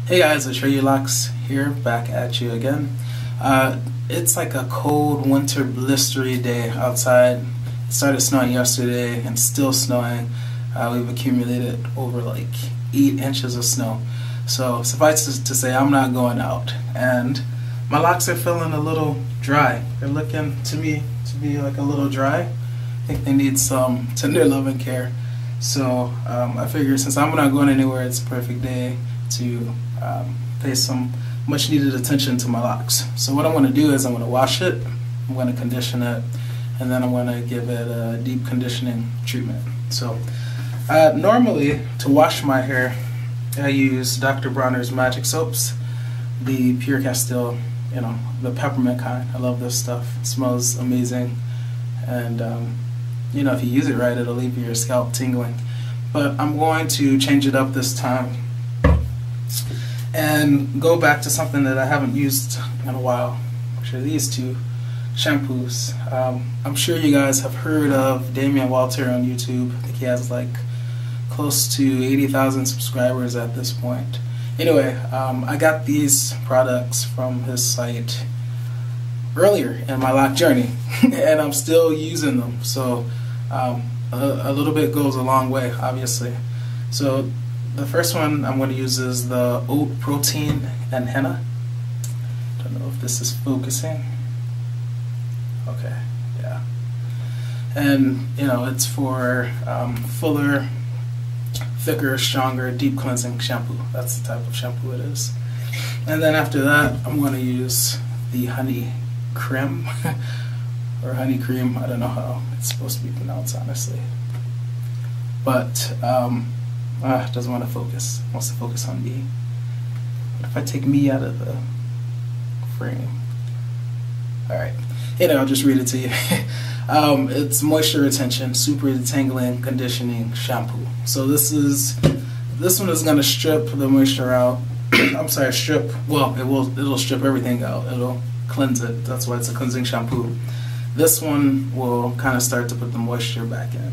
Hey guys, Atreyu Locs here, back at you again. It's like a cold winter blistery day outside. It started snowing yesterday and still snowing. We've accumulated over like 8 inches of snow. So suffice it to say, I'm not going out. And my locks are feeling a little dry. They're looking to me to be like a little dry. I think they need some tender love and care. So I figured since I'm not going anywhere, it's a perfect day to pay some much needed attention to my locks. So what I'm going to do is I'm going to wash it, I'm going to condition it, and then I'm going to give it a deep conditioning treatment. So normally to wash my hair I use Dr. Bronner's Magic Soaps, the Pure Castile, you know, the peppermint kind. I love this stuff. It smells amazing, and you know, if you use it right, it'll leave your scalp tingling. But I'm going to change it up this time and go back to something that I haven't used in a while, which are these two shampoos. I'm sure you guys have heard of Damian Walter on YouTube. I think he has like close to 80,000 subscribers at this point. Anyway, I got these products from his site earlier in my lock journey and I'm still using them. So a little bit goes a long way, obviously. So the first one I'm going to use is the oat protein and henna. Don't know if this is focusing. Okay, yeah. And you know, it's for fuller, thicker, stronger, deep cleansing shampoo. That's the type of shampoo it is. And then after that, I'm going to use the honey creme or honey cream. I don't know how it's supposed to be pronounced, honestly. But it doesn't want to focus. It wants to focus on me. What if I take me out of the frame? Alright. You know, I'll just read it to you. It's moisture retention, super detangling, conditioning shampoo. So this one is gonna strip the moisture out. I'm sorry, strip. Well, it'll strip everything out. It'll cleanse it. That's why it's a cleansing shampoo. This one will kind of start to put the moisture back in.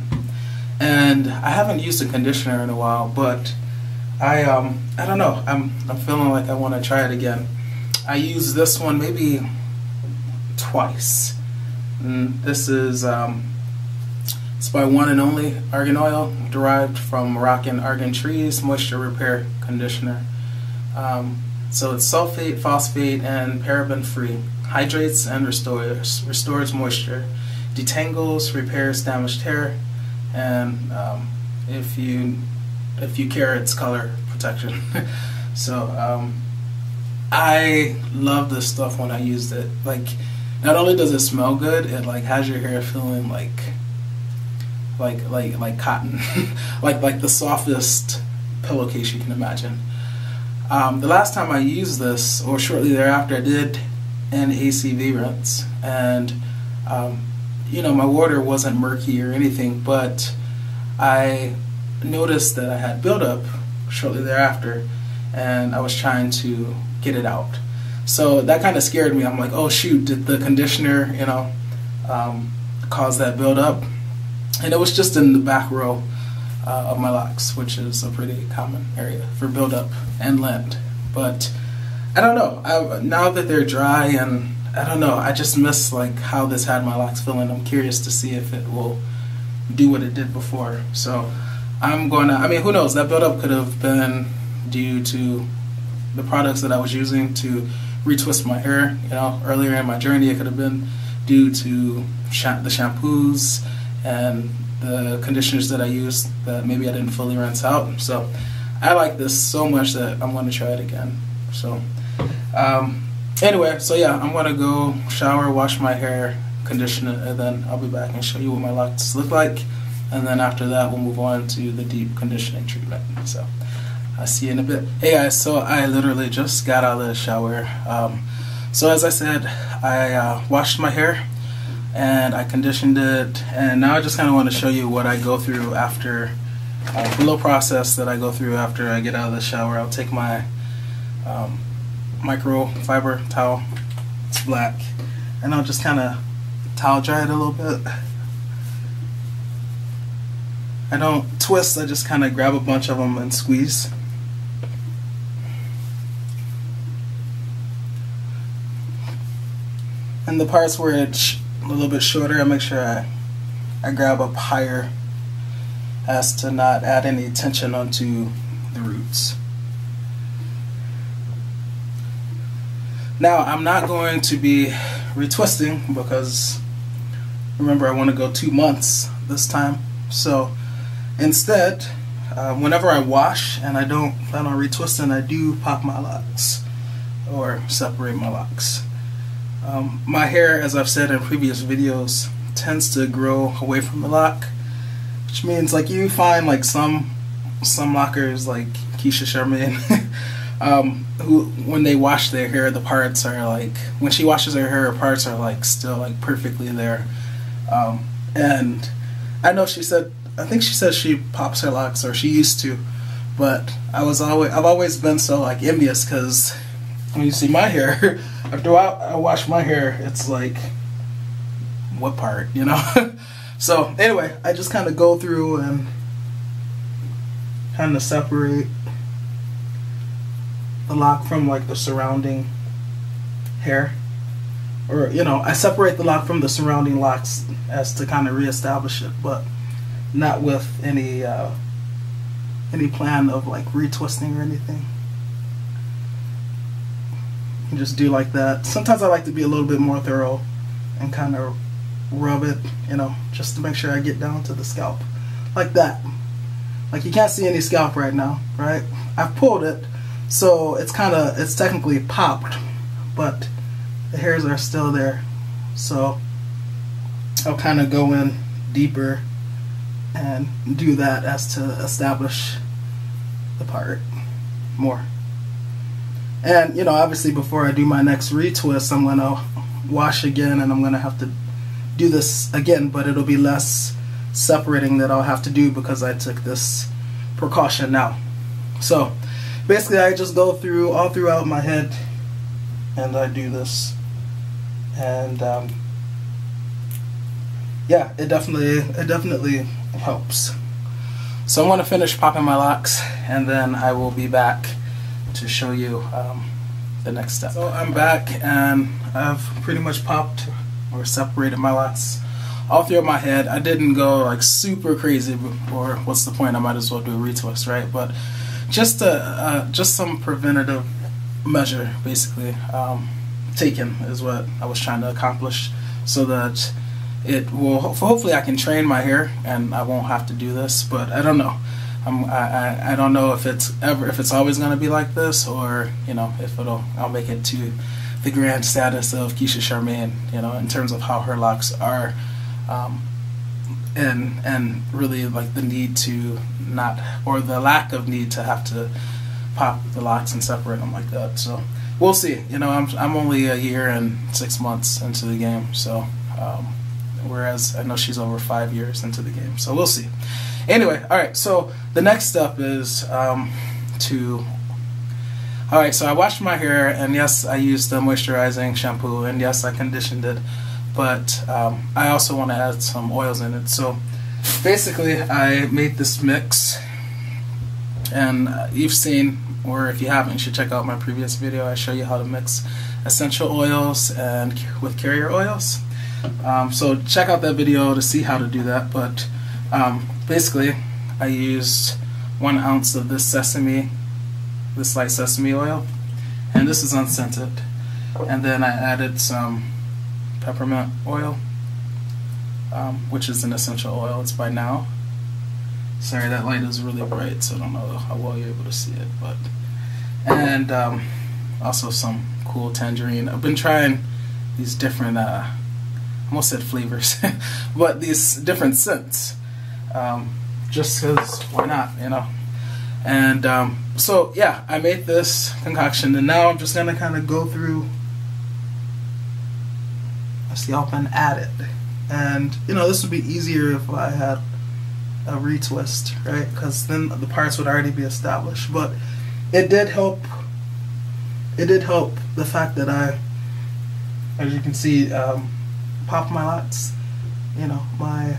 And I haven't used a conditioner in a while, but I don't know. I'm feeling like I want to try it again. I used this one maybe twice. And this is it's by One and Only Argan Oil, derived from Moroccan argan trees, moisture repair conditioner. So it's sulfate, phosphate, and paraben free. Hydrates and restores moisture, detangles, repairs damaged hair, and if you care, it's color protection. So I love this stuff when I used it. Like, not only does it smell good, it like has your hair feeling like cotton, like the softest pillowcase you can imagine. The last time I used this, or shortly thereafter, I did an ACV rinse, and you know, my water wasn't murky or anything, but I noticed that I had buildup shortly thereafter, and I was trying to get it out. So that kind of scared me. I'm like, oh shoot, did the conditioner, you know, cause that buildup? And it was just in the back row of my locks, which is a pretty common area for buildup and lint. But I don't know. Now that they're dry, and I don't know, I just miss like how this had my locks feeling. I'm curious to see if it will do what it did before. So I'm going to, I mean, who knows? That buildup could have been due to the products that I was using to retwist my hair. You know, earlier in my journey, it could have been due to the shampoos and the conditioners that I used that maybe I didn't fully rinse out. So I like this so much that I'm going to try it again. So anyway, so yeah, I'm going to go shower, wash my hair, condition it, and then I'll be back and show you what my locks look like. And then after that, we'll move on to the deep conditioning treatment. So I'll see you in a bit. Hey guys, so I literally just got out of the shower. So as I said, I washed my hair and I conditioned it, and now I just kind of want to show you what I go through after, the little process that I go through after I get out of the shower. I'll take my microfiber towel, it's black, and I'll just kind of towel dry it a little bit. I don't twist, I just kind of grab a bunch of them and squeeze. And the parts where it's a little bit shorter, I make sure I grab up higher as to not add any tension onto the roots. Now, I'm not going to be retwisting because remember I want to go 2 months this time. So instead, whenever I wash and I don't plan on retwisting, I do pop my locks or separate my locks. My hair, as I've said in previous videos, tends to grow away from the lock, which means like you find like some lockers like Keisha, Charmaine, who when they wash their hair, the parts are like, when she washes her hair, her parts are like still like perfectly there. And I know I think she said she pops her locks, or she used to, but I've always been so like envious, because when you see my hair, after I wash my hair, it's like, what part, you know? So anyway, I just kind of go through and kind of separate the lock from like the surrounding hair, or you know, I separate the lock from the surrounding locks as to kind of reestablish it, but not with any plan of like retwisting or anything. You can just do like that. Sometimes I like to be a little bit more thorough and kind of rub it, you know, just to make sure I get down to the scalp like that. Like you can't see any scalp right now, right? I've pulled it, so it's technically popped, but the hairs are still there. So I'll kind of go in deeper and do that as to establish the part more. And you know, obviously before I do my next retwist, I'm gonna wash again, and I'm gonna have to do this again, but it'll be less separating that I'll have to do because I took this precaution now. So basically I just go through all throughout my head and I do this, and yeah, it definitely helps. So I'm going to finish popping my locks, and then I will be back to show you the next step. So I'm back, and I've pretty much popped or separated my locks all throughout my head. I didn't go like super crazy, or what's the point? I might as well do a retwist, right? But just some preventative measure, basically, taken is what I was trying to accomplish, so that it will hopefully I can train my hair and I won't have to do this. But I don't know. I don't know if it's always going to be like this, or you know, if I'll make it to the grand status of Keisha Charmaine, you know, in terms of how her locks are, and really like the need to not, or the lack of need to have to pop the locks and separate them like that. So we'll see. You know, I'm only a year and 6 months into the game, so whereas I know she's over 5 years into the game, so we'll see. Anyway, all right. So the next step is all right, so I washed my hair, and yes, I used the moisturizing shampoo, and yes, I conditioned it, but I also want to add some oils in it. So basically, I made this mix, and you've seen, or if you haven't, you should check out my previous video. I show you how to mix essential oils and with carrier oils. So check out that video to see how to do that. But basically, I used 1 ounce of this light sesame oil, and this is unscented, and then I added some peppermint oil, which is an essential oil. It's by Now. Sorry, that light is really bright, so I don't know how well you're able to see it, but and also some cool tangerine. I've been trying these different I almost said flavors but these different scents, just because why not, you know. And so yeah, I made this concoction, and now I'm just gonna kind of go through a scalp and add it. And you know, this would be easier if I had a retwist, right? Because then the parts would already be established. But it did help. It did help the fact that I, as you can see, pop my locks. You know, my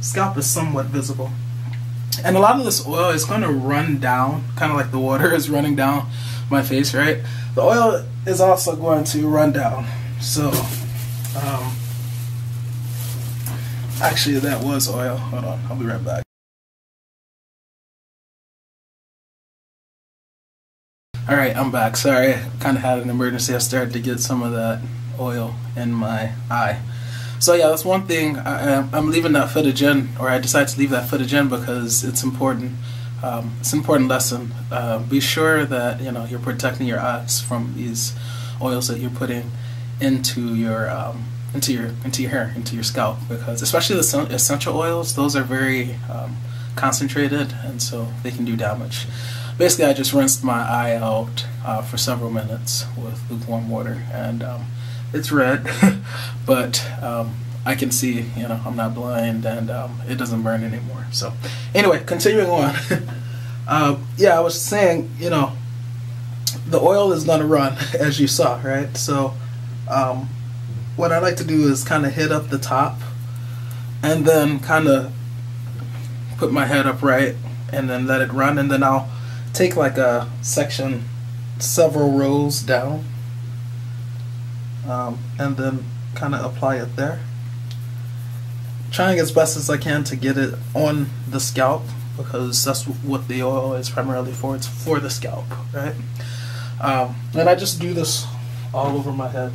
scalp is somewhat visible. And a lot of this oil is going to run down, kind of like the water is running down my face, right? The oil is also going to run down. So Actually, that was oil. Hold on, I'll be right back. Alright, I'm back. Sorry, I kind of had an emergency. I started to get some of that oil in my eye. So yeah, that's one thing. I'm leaving that footage in, or I decided to leave that footage in because it's important. It's an important lesson. Be sure that you're protecting your eyes from these oils that you're putting into your hair, into your scalp, because especially the essential oils, those are very concentrated, and so they can do damage. Basically, I just rinsed my eye out for several minutes with lukewarm water, and it's red, but I can see, I'm not blind, and it doesn't burn anymore. So anyway, continuing on. Yeah, I was saying, the oil is going to run, as you saw, right? So what I like to do is kind of hit up the top, and then kind of put my head upright, and then let it run, and then I'll take like a section several rows down, and then kind of apply it there, trying as best as I can to get it on the scalp, because that's what the oil is primarily for. It's for the scalp, right? And I just do this all over my head.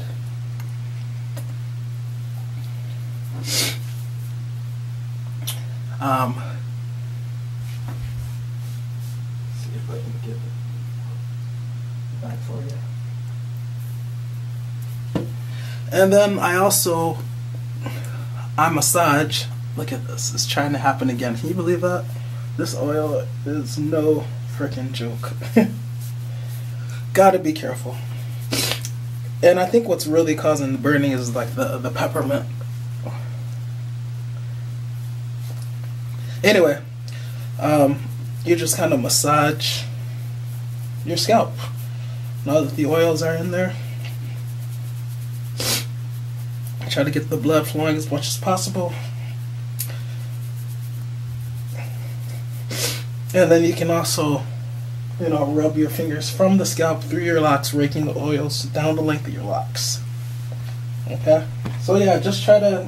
See if I can get it back for you. And then I massage. Look at this. It's trying to happen again. Can you believe that? This oil is no freaking joke. Gotta be careful. And I think what's really causing the burning is like the peppermint. Anyway, you just kind of massage your scalp. Now that the oils are in there, try to get the blood flowing as much as possible. And then you can also, rub your fingers from the scalp through your locks, raking the oils down the length of your locks. Okay? So yeah, just try to,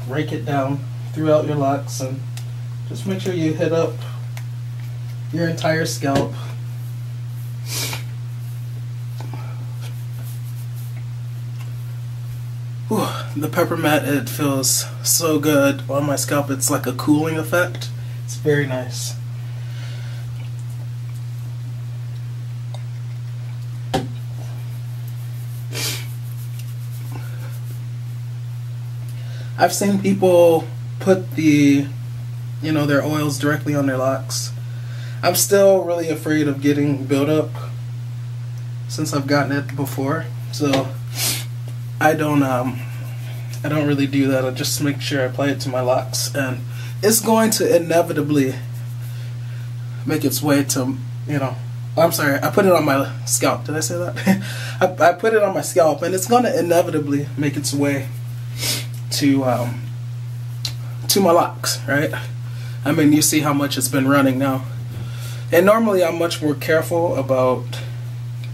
rake it down throughout your locks, and just make sure you hit up your entire scalp. Whew, the peppermint, it feels so good on my scalp. It's like a cooling effect. It's very nice. I've seen people put their oils directly on their locks. I'm still really afraid of getting buildup since I've gotten it before, so I don't really do that. I just make sure I apply it to my locks, and it's going to inevitably make its way to, I'm sorry, I put it on my scalp. Did I say that? I put it on my scalp, and it's going to inevitably make its way to my locks, right? I mean, you see how much it's been running now. And normally I'm much more careful about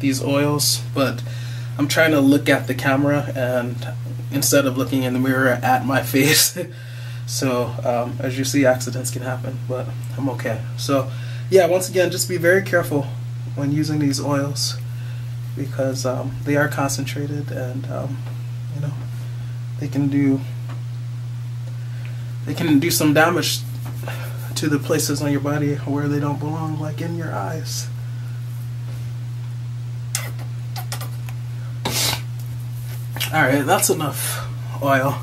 these oils, but I'm trying to look at the camera and instead of looking in the mirror at my face. So as you see, accidents can happen, but I'm okay. So yeah, once again, just be very careful when using these oils, because they are concentrated, and they can do some damage to the places on your body where they don't belong, like in your eyes. Alright, that's enough oil,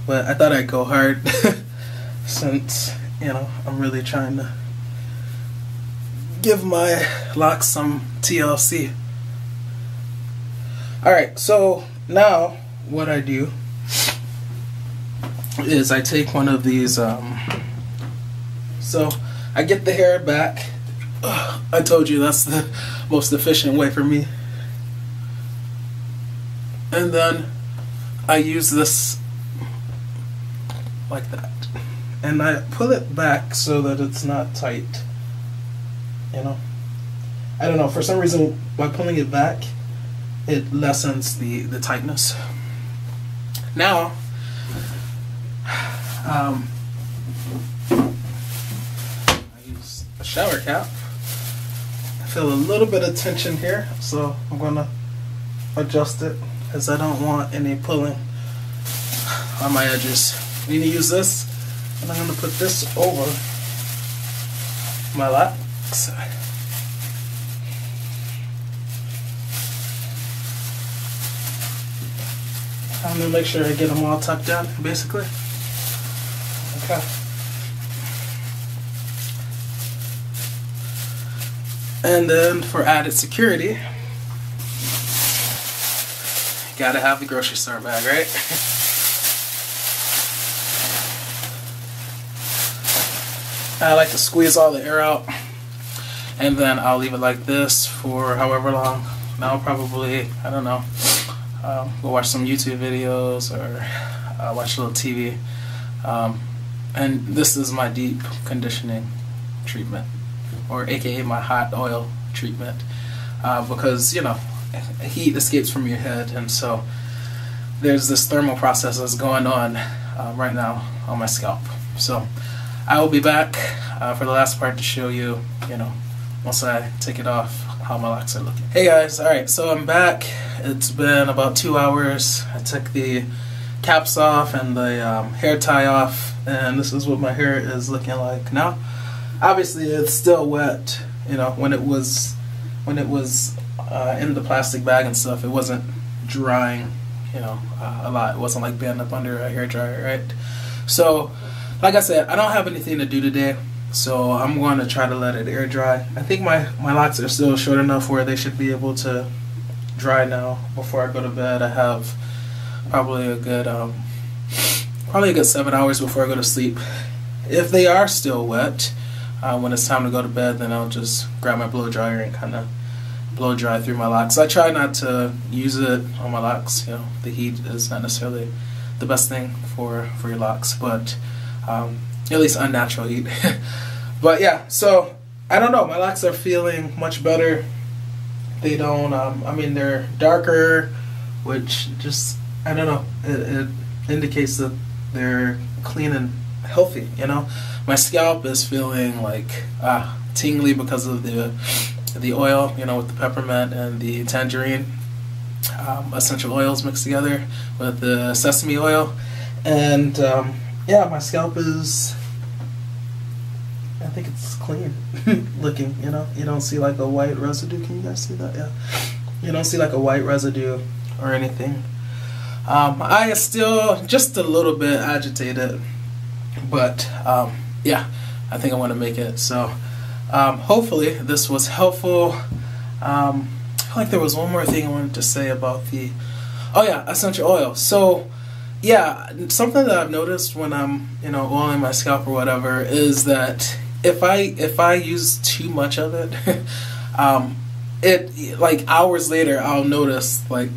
but I thought I'd go hard since, I'm really trying to give my locks some TLC. Alright, so now what I do is I take one of these, so I get the hair back. I told you that's the most efficient way for me. And then I use this like that, and I pull it back so that it's not tight. I don't know, for some reason by pulling it back it lessens the tightness. now, I use a shower cap. I feel a little bit of tension here, so I'm gonna adjust it as I don't want any pulling on my edges. I'm gonna use this, and I'm gonna put this over my locks. I'm gonna make sure I get them all tucked in, basically. Okay. And then for added security, you gotta have the grocery store bag, right? I like to squeeze all the air out, and then I'll leave it like this for however long. Now probably, I don't know, go watch some YouTube videos or watch a little TV. And this is my deep conditioning treatment, or aka my hot oil treatment, because, you know, heat escapes from your head, and so there's this thermal process that's going on right now on my scalp. So I will be back for the last part to show you, you know, once I take it off, how my locks are looking. Hey guys, alright, so I'm back. It's been about 2 hours. I took the caps off and the hair tie off, and this is what my hair is looking like now. Obviously it's still wet, you know, when it was in the plastic bag and stuff, it wasn't drying, you know, a lot. It wasn't like being up under a hair dryer, right? So like I said, I don't have anything to do today, so I'm going to try to let it air dry. I think my locks are still short enough where they should be able to dry now before I go to bed. I have probably a good 7 hours before I go to sleep. If they are still wet when it's time to go to bed, then I'll just grab my blow dryer and kind of blow dry through my locks. I try not to use it on my locks. You know, the heat is not necessarily the best thing for your locks, but at least unnatural heat. But yeah, so I don't know, my locks are feeling much better. They don't, I mean, they're darker, which just, I don't know, it indicates that they're clean and healthy, you know. My scalp is feeling like tingly because of the oil, you know, with the peppermint and the tangerine essential oils mixed together with the sesame oil. And yeah, my scalp is, I think it's clean looking, you know. You don't see like a white residue. Can you guys see that? Yeah. You don't see like a white residue or anything. I is still just a little bit agitated, but yeah, I think I want to make it. So hopefully this was helpful. I feel like there was one more thing I wanted to say about the, oh yeah, essential oil. So yeah, something that I've noticed when I'm, you know, oiling my scalp or whatever is that if I use too much of it, it, like hours later I'll notice like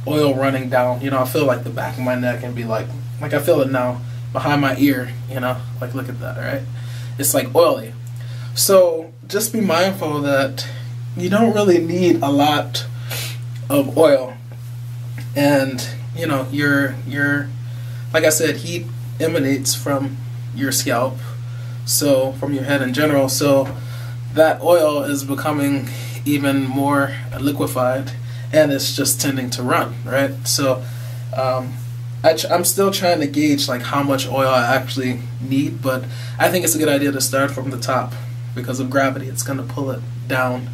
oil running down. You know, I feel like the back of my neck and be like I feel it now behind my ear. You know, like look at that, right? It's like oily. So just be mindful that you don't really need a lot of oil, and you know, your like I said, heat emanates from your scalp, so from your head in general, so that oil is becoming even more liquefied, and it's just tending to run, right? So I'm still trying to gauge like how much oil I actually need, but I think it's a good idea to start from the top because of gravity. It's going to pull it down,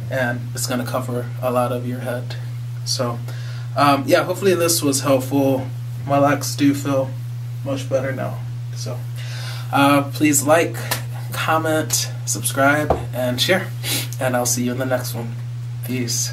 and it's going to cover a lot of your head. So yeah, hopefully this was helpful. My locks do feel much better now. So please like, comment, subscribe, and share. And I'll see you in the next one. Peace.